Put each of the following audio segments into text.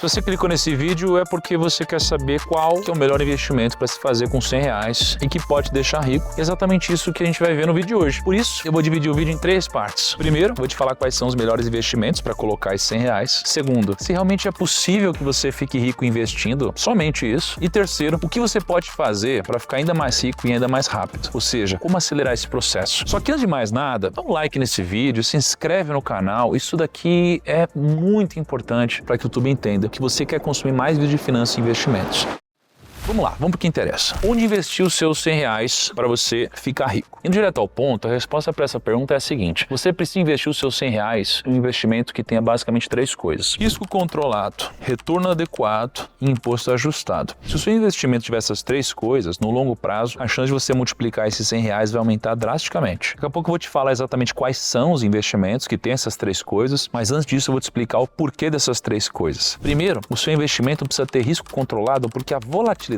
Se você clicou nesse vídeo é porque você quer saber qual que é o melhor investimento para se fazer com R$100 e que pode te deixar rico. É exatamente isso que a gente vai ver no vídeo de hoje. Por isso, eu vou dividir o vídeo em 3 partes. Primeiro, eu vou te falar quais são os melhores investimentos para colocar esses R$100. Segundo, se realmente é possível que você fique rico investindo, somente isso. E terceiro, o que você pode fazer para ficar ainda mais rico e ainda mais rápido. Ou seja, como acelerar esse processo. Só que antes de mais nada, dá um like nesse vídeo, se inscreve no canal. Isso daqui é muito importante para que o YouTube entenda que você quer consumir mais vídeos de finanças e investimentos. Vamos lá, vamos para o que interessa. Onde investir os seus R$100 para você ficar rico? Indo direto ao ponto, a resposta para essa pergunta é a seguinte. Você precisa investir os seus R$100 em um investimento que tenha basicamente 3 coisas. Risco controlado, retorno adequado e imposto ajustado. Se o seu investimento tiver essas 3 coisas, no longo prazo, a chance de você multiplicar esses R$100 vai aumentar drasticamente. Daqui a pouco eu vou te falar exatamente quais são os investimentos que têm essas 3 coisas, mas antes disso eu vou te explicar o porquê dessas 3 coisas. Primeiro, o seu investimento precisa ter risco controlado porque a volatilidade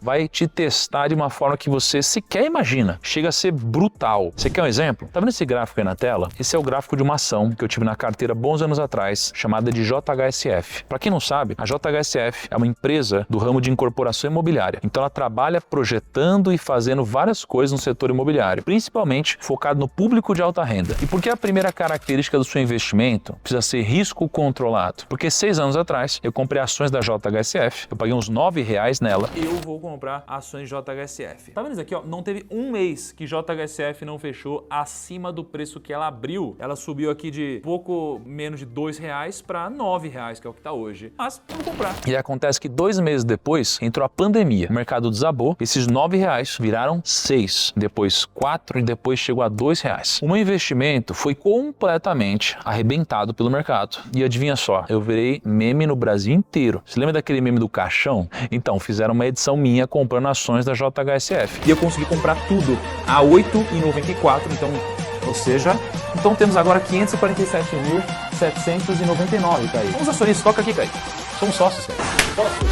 vai te testar de uma forma que você sequer imagina. Chega a ser brutal. Você quer um exemplo? Tá vendo esse gráfico aí na tela? Esse é o gráfico de uma ação que eu tive na carteira bons anos atrás, chamada de JHSF. Para quem não sabe, a JHSF é uma empresa do ramo de incorporação imobiliária. Então ela trabalha projetando e fazendo várias coisas no setor imobiliário, principalmente focado no público de alta renda. E por que a primeira característica do seu investimento precisa ser risco controlado? Porque 6 anos atrás eu comprei ações da JHSF, eu paguei uns R$9 nela. Eu vou comprar ações JHSF. Tá vendo isso aqui, ó? Não teve um mês que JHSF não fechou acima do preço que ela abriu. Ela subiu aqui de pouco menos de R$2 para R$9, que é o que tá hoje. Mas eu vou comprar. E acontece que 2 meses depois entrou a pandemia. O mercado desabou. Esses R$9 viraram 6, depois 4 e depois chegou a R$2. O meu investimento foi completamente arrebentado pelo mercado. E adivinha só, eu virei meme no Brasil inteiro. Você lembra daquele meme do caixão? Então, fizeram uma edição minha comprando ações da JHSF. E eu consegui comprar tudo a R$ 8,94, ou seja, temos agora 547.799, Caí. Vamos acionistas, toca aqui, Caí. Somos sócios, Caí. Sócios.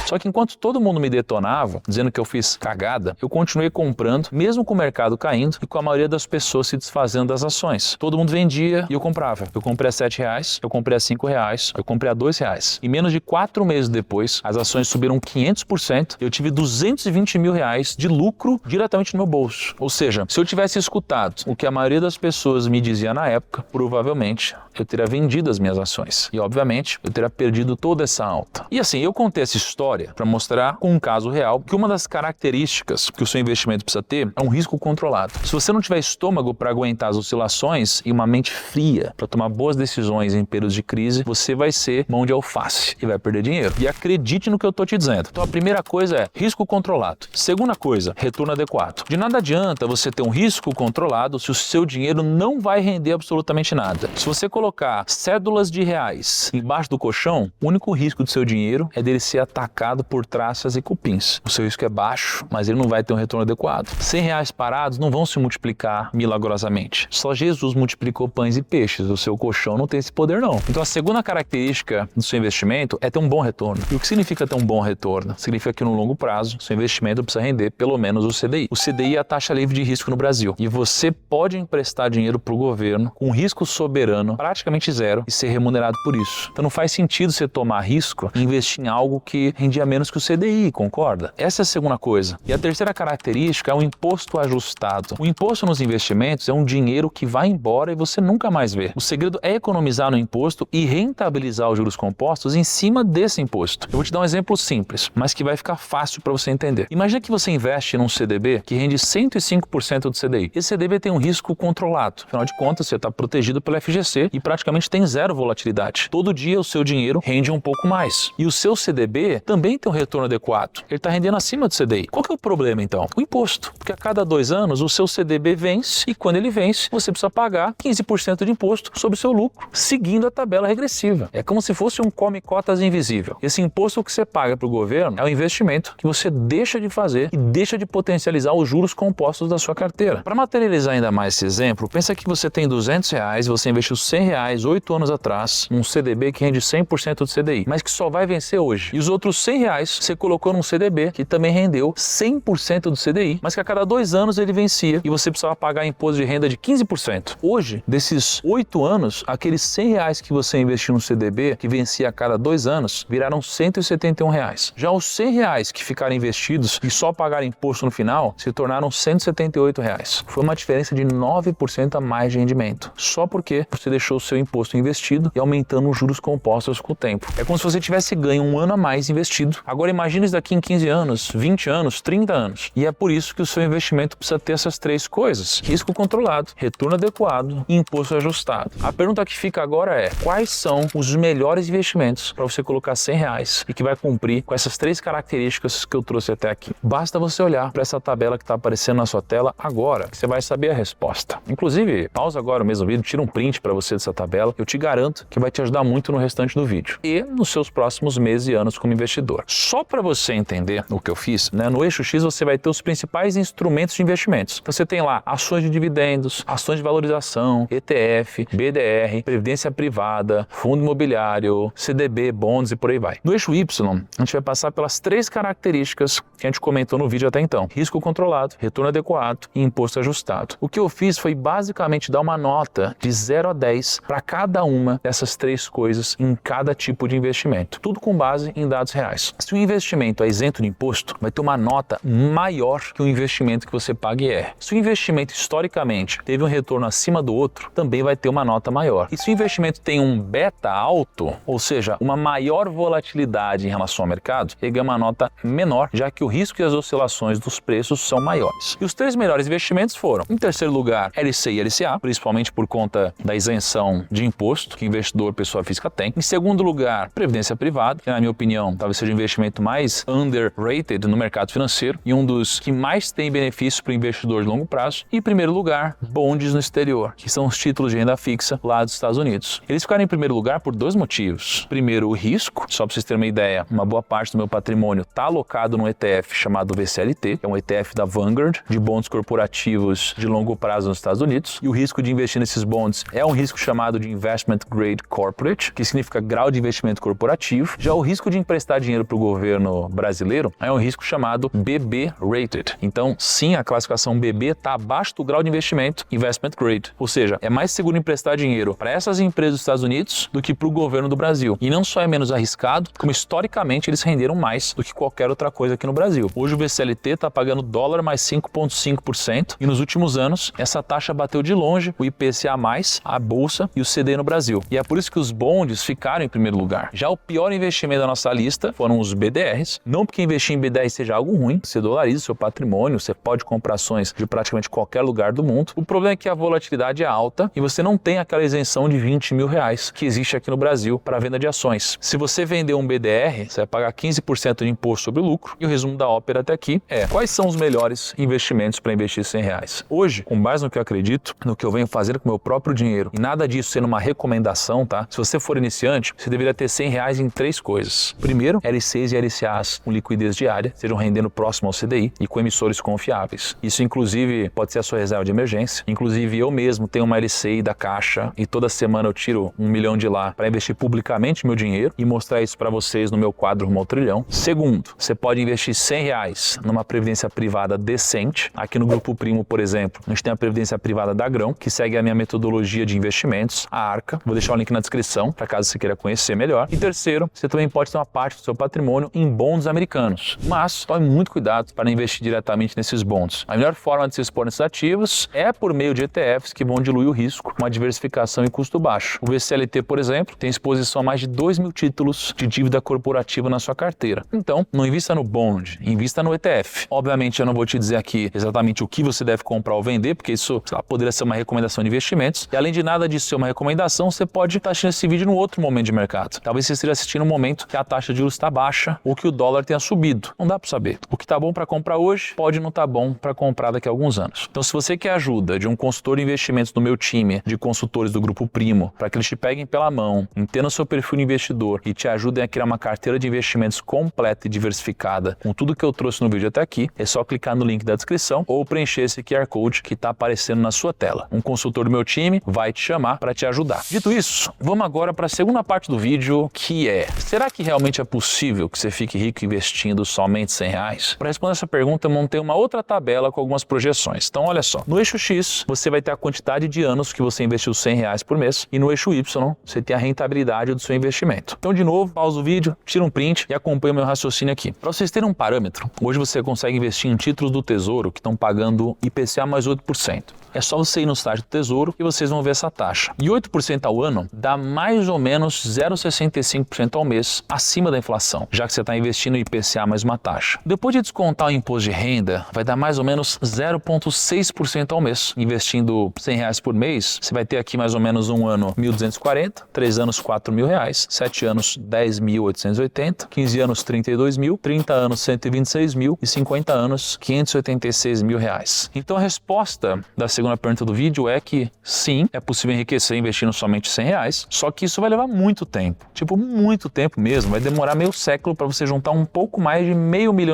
Só que enquanto todo mundo me detonava, dizendo que eu fiz cagada, eu continuei comprando, mesmo com o mercado caindo e com a maioria das pessoas se desfazendo das ações. Todo mundo vendia e eu comprava. Eu comprei a R$7, eu comprei a R$5, eu comprei a R$2. E menos de 4 meses depois, as ações subiram 500%, eu tive R$220 mil de lucro diretamente no meu bolso. Ou seja, se eu tivesse escutado o que a maioria das pessoas me dizia na época, provavelmente eu teria vendido as minhas ações. E obviamente, eu teria perdido toda essa alta. E assim, eu contei essa história para mostrar com um caso real que uma das características que o seu investimento precisa ter é um risco controlado. Se você não tiver estômago para aguentar as oscilações e uma mente fria para tomar boas decisões em períodos de crise, você vai ser mão de alface e vai perder dinheiro. E acredite no que eu estou te dizendo. Então a primeira coisa é risco controlado. Segunda coisa, retorno adequado. De nada adianta você ter um risco controlado se o seu dinheiro não vai render absolutamente nada. Se você colocar cédulas de R$1 embaixo do colchão, o único risco do seu dinheiro é dele ser atacado por traças e cupins. O seu risco é baixo, mas ele não vai ter um retorno adequado. R$100 parados não vão se multiplicar milagrosamente. Só Jesus multiplicou pães e peixes. O seu colchão não tem esse poder, não. Então a segunda característica do seu investimento é ter um bom retorno. E o que significa ter um bom retorno? Significa que no longo prazo, seu investimento precisa render pelo menos o CDI. O CDI é a taxa livre de risco no Brasil. E você pode emprestar dinheiro para o governo com risco soberano praticamente zero e ser remunerado por isso. Então não faz sentido você tomar risco e investir em algo que rendia menos que o CDI, concorda? Essa é a segunda coisa. E a terceira característica é o imposto ajustado. O imposto nos investimentos é um dinheiro que vai embora e você nunca mais vê. O segredo é economizar no imposto e rentabilizar os juros compostos em cima desse imposto. Eu vou te dar um exemplo simples, mas que vai ficar fácil para você entender. Imagina que você investe num CDB que rende 105% do CDI. Esse CDB tem um risco controlado. Afinal de contas, você está protegido pela FGC e praticamente tem zero volatilidade. Todo dia o seu dinheiro rende um pouco mais. E o seu CDB também tem um retorno adequado. Ele está rendendo acima do CDI. Qual que é o problema, então? O imposto. Porque a cada 2 anos, o seu CDB vence e quando ele vence, você precisa pagar 15% de imposto sobre o seu lucro, seguindo a tabela regressiva. É como se fosse um come-cotas invisível. Esse imposto que você paga para o governo é um investimento que você deixa de fazer e deixa de potencializar os juros compostos da sua carteira. Para materializar ainda mais esse exemplo, pensa que você tem R$200, você investiu R$100 8 anos atrás, num CDB que rende 100% do CDI, mas que só vai vencer hoje. E os outros R$100 você colocou num CDB que também rendeu 100% do CDI, mas que a cada 2 anos ele vencia e você precisava pagar imposto de renda de 15%. Hoje, desses 8 anos, aqueles R$100 que você investiu no CDB, que vencia a cada 2 anos, viraram R$171. Já os R$100 que ficaram investidos e só pagaram imposto no final, se tornaram R$178. Foi uma diferença de 9% a mais de rendimento, só porque você deixou o seu imposto investido e aumentando os juros compostos com o tempo. É como se você tivesse ganho 1 ano a mais investido. Agora imagine isso daqui em 15 anos, 20 anos, 30 anos. E é por isso que o seu investimento precisa ter essas 3 coisas: risco controlado, retorno adequado e imposto ajustado. A pergunta que fica agora é: quais são os melhores investimentos para você colocar R$100 e que vai cumprir com essas 3 características que eu trouxe até aqui? Basta você olhar para essa tabela que está aparecendo na sua tela agora, que você vai saber a resposta. Inclusive, pausa agora o mesmo vídeo, tira um print para você dessa tabela. Eu te garanto que vai te ajudar muito no restante do vídeo e nos seus próximos meses e anos como investidor. Só para você entender o que eu fiz, no eixo X você vai ter os principais instrumentos de investimentos. Então você tem lá ações de dividendos, ações de valorização, ETF, BDR, previdência privada, fundo imobiliário, CDB, bonds e por aí vai. No eixo Y, a gente vai passar pelas 3 características que a gente comentou no vídeo até então: risco controlado, retorno adequado e imposto ajustado. O que eu fiz foi basicamente dar uma nota de 0 a 10 para cada uma dessas 3 coisas em cada tipo de investimento. Tudo com base em dados reais. Se o investimento é isento de imposto, vai ter uma nota maior que o investimento que você paga IR. Se o investimento historicamente teve um retorno acima do outro, também vai ter uma nota maior. E se o investimento tem um beta alto, ou seja, uma maior volatilidade em relação ao mercado, ele ganha uma nota menor, já que o risco e as oscilações dos preços são maiores. E os 3 melhores investimentos foram, em terceiro lugar, LC e LCA, principalmente por conta da isenção de imposto que o investidor pessoa física tem. Em segundo lugar, previdência privada, que na minha opinião talvez seja o investimento mais underrated no mercado financeiro e um dos que mais tem benefício para o investidor de longo prazo. E em primeiro lugar, bonds no exterior, que são os títulos de renda fixa lá dos Estados Unidos. Eles ficaram em primeiro lugar por 2 motivos. Primeiro, o risco. Só para vocês terem uma ideia, uma boa parte do meu patrimônio está alocado num ETF chamado VCLT, que é um ETF da Vanguard, de bonds corporativos de longo prazo nos Estados Unidos. E o risco de investir nesses bonds é um risco chamado de Investment Grade Corporate, que significa grau de investimento corporativo. Já o risco de emprestar dinheiro para o governo brasileiro é um risco chamado BB Rated. Então, sim, a classificação BB está abaixo do grau de investimento Investment Grade. Ou seja, é mais seguro emprestar dinheiro para essas empresas dos Estados Unidos do que para o governo do Brasil. E não só é menos arriscado, como historicamente eles renderam mais do que qualquer outra coisa aqui no Brasil. Hoje o VCLT está pagando dólar mais 5,5% e nos últimos anos essa taxa bateu de longe o IPCA+, a Bolsa e o CDI no Brasil. E é por isso que os bonds ficaram em primeiro lugar. Já o pior investimento da nossa lista foram os BDRs. Não porque investir em BDR seja algo ruim, você dolariza o seu patrimônio, você pode comprar ações de praticamente qualquer lugar do mundo. O problema é que a volatilidade é alta e você não tem aquela isenção de R$20 mil que existe aqui no Brasil para venda de ações. Se você vender um BDR, você vai pagar 15% de imposto sobre o lucro. E o resumo da ópera até aqui é: quais são os melhores investimentos para investir R$100? Hoje, com base no que eu acredito, no que eu venho fazendo com o meu próprio dinheiro, e nada disso sendo uma recomendação, tá? Se você for iniciante, você deveria ter R$100 em 3 coisas. Primeiro, LCs e LCAs com liquidez diária, sejam rendendo próximo ao CDI e com emissores confiáveis. Isso, inclusive, pode ser a sua reserva de emergência. Inclusive, eu mesmo tenho uma LCI da Caixa e toda semana eu tiro R$1 milhão de lá para investir publicamente meu dinheiro e mostrar isso para vocês no meu quadro Rumo ao Trilhão. Segundo, você pode investir R$100 numa previdência privada decente. Aqui no Grupo Primo, por exemplo, a gente tem a previdência privada da Grão, que segue a minha metodologia de investimentos, a Arca. Vou deixar o link na descrição, para caso você queira conhecer melhor. E terceiro, você também pode ter uma parte do seu patrimônio em bonds americanos. Mas tome muito cuidado para não investir diretamente nesses bonds. A melhor forma de se expor nesses ativos é por meio de ETFs que vão diluir o risco, uma diversificação e custo baixo. O VCLT, por exemplo, tem exposição a mais de 2 mil títulos de dívida corporativa na sua carteira. Então, não invista no bond, invista no ETF. Obviamente, eu não vou te dizer aqui exatamente o que você deve comprar ou vender, porque isso, sei lá, poderia ser uma recomendação de investimentos. E além de nada disso ser uma recomendação, você pode estar assistindo esse vídeo num outro momento de mercado. Talvez você esteja assistindo um momento que a taxa de juros está baixa ou que o dólar tenha subido. Não dá para saber. O que está bom para comprar hoje pode não estar bom para comprar daqui a alguns anos. Então, se você quer ajuda de um consultor de investimentos do meu time, de consultores do Grupo Primo, para que eles te peguem pela mão, entendam o seu perfil de investidor e te ajudem a criar uma carteira de investimentos completa e diversificada com tudo que eu trouxe no vídeo até aqui, é só clicar no link da descrição ou preencher esse QR Code que está aparecendo na sua tela. Um consultor do meu time vai te chamar para te ajudar. Dito isso, vamos agora para a segunda parte do vídeo, que é: será que realmente é possível possível que você fique rico investindo somente R$100? Para responder essa pergunta, eu montei uma outra tabela com algumas projeções. Então, olha só. No eixo X, você vai ter a quantidade de anos que você investiu R$100 por mês. E no eixo Y, você tem a rentabilidade do seu investimento. Então, de novo, pausa o vídeo, tira um print e acompanha o meu raciocínio aqui. Para vocês terem um parâmetro, hoje você consegue investir em títulos do Tesouro que estão pagando IPCA mais 8%. É só você ir no site do Tesouro e vocês vão ver essa taxa. E 8% ao ano dá mais ou menos 0,65% ao mês acima da inflação, já que você está investindo em IPCA mais uma taxa. Depois de descontar o imposto de renda, vai dar mais ou menos 0,6% ao mês. Investindo R$100 por mês, você vai ter aqui mais ou menos um ano 1.240, 3 anos R$4.000, 7 anos 10.880, 15 anos 32.000, 30 anos 126.000 e 50 anos R$586.000. Então a resposta da segunda pergunta do vídeo é que sim, é possível enriquecer investindo somente R$100, só que isso vai levar muito tempo, tipo muito tempo mesmo, vai demorar meio século para você juntar um pouco mais de R$500 mil.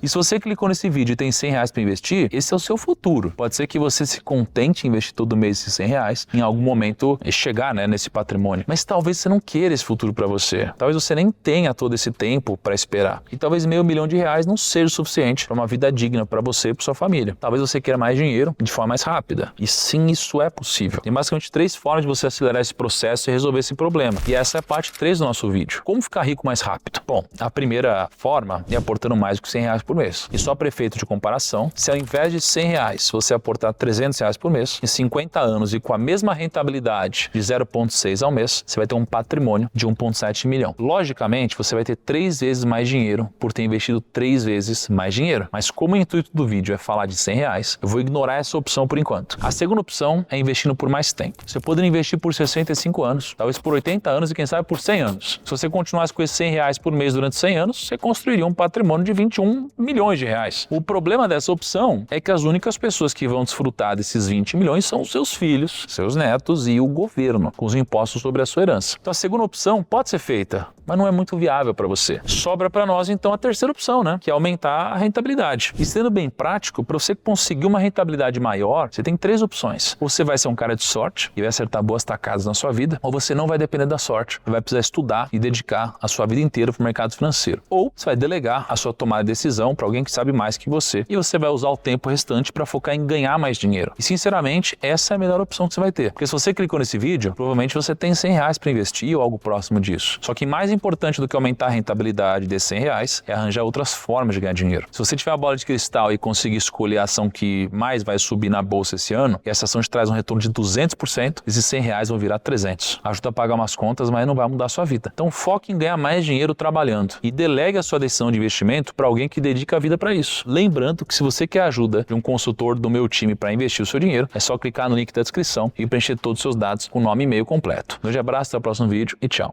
E se você clicou nesse vídeo e tem R$100 para investir, esse é o seu futuro. Pode ser que você se contente em investir todo mês esses R$100, em algum momento chegar, né, nesse patrimônio, mas talvez você não queira esse futuro para você, talvez você nem tenha todo esse tempo para esperar, e talvez R$500 mil não seja o suficiente para uma vida digna para você e para sua família. Talvez você queira mais dinheiro de forma mais rápida. E sim, isso é possível. Tem basicamente 3 formas de você acelerar esse processo e resolver esse problema. E essa é a parte 3 do nosso vídeo. Como ficar rico mais rápido? Bom, a primeira forma é aportando mais do que R$100 por mês. E só para efeito de comparação, se ao invés de R$100 você aportar R$300 por mês, em 50 anos e com a mesma rentabilidade de 0,6 ao mês, você vai ter um patrimônio de 1,7 milhão. Logicamente, você vai ter 3 vezes mais dinheiro por ter investido 3 vezes mais dinheiro. Mas como o intuito do vídeo é falar de R$100, eu vou ignorar essa opção por enquanto. A segunda opção é investindo por mais tempo. Você poderia investir por 65 anos, talvez por 80 anos e quem sabe por 100 anos. Se você continuasse com esses R$100 por mês durante 100 anos, você construiria um patrimônio de R$21 milhões. O problema dessa opção é que as únicas pessoas que vão desfrutar desses 20 milhões são os seus filhos, seus netos e o governo, com os impostos sobre a sua herança. Então a segunda opção pode ser feita, mas não é muito viável para você. Sobra para nós então a terceira opção, né? Que é aumentar a rentabilidade. E sendo bem prático, para você conseguir uma rentabilidade maior, você tem 3 opções. Ou você vai ser um cara de sorte e vai acertar boas tacadas na sua vida, ou você não vai depender da sorte, vai precisar estudar e dedicar a sua vida inteira para o mercado financeiro. Ou você vai delegar a sua tomada de decisão para alguém que sabe mais que você e você vai usar o tempo restante para focar em ganhar mais dinheiro. E sinceramente, essa é a melhor opção que você vai ter. Porque se você clicou nesse vídeo, provavelmente você tem R$100 para investir ou algo próximo disso. Só que mais importante do que aumentar a rentabilidade desses R$100 é arranjar outras formas de ganhar dinheiro. Se você tiver a bola de cristal e conseguir escolher a ação que mais vai subir na bolsa esse ano, e essa ação te traz um retorno de 200%, esses R$100 vão virar 300. Ajuda a pagar umas contas, mas não vai mudar a sua vida. Então foque em ganhar mais dinheiro trabalhando e delegue a sua decisão de investimento para alguém que dedica a vida para isso. Lembrando que se você quer ajuda de um consultor do meu time para investir o seu dinheiro, é só clicar no link da descrição e preencher todos os seus dados com nome e e-mail completo. Um grande abraço, até o próximo vídeo e tchau.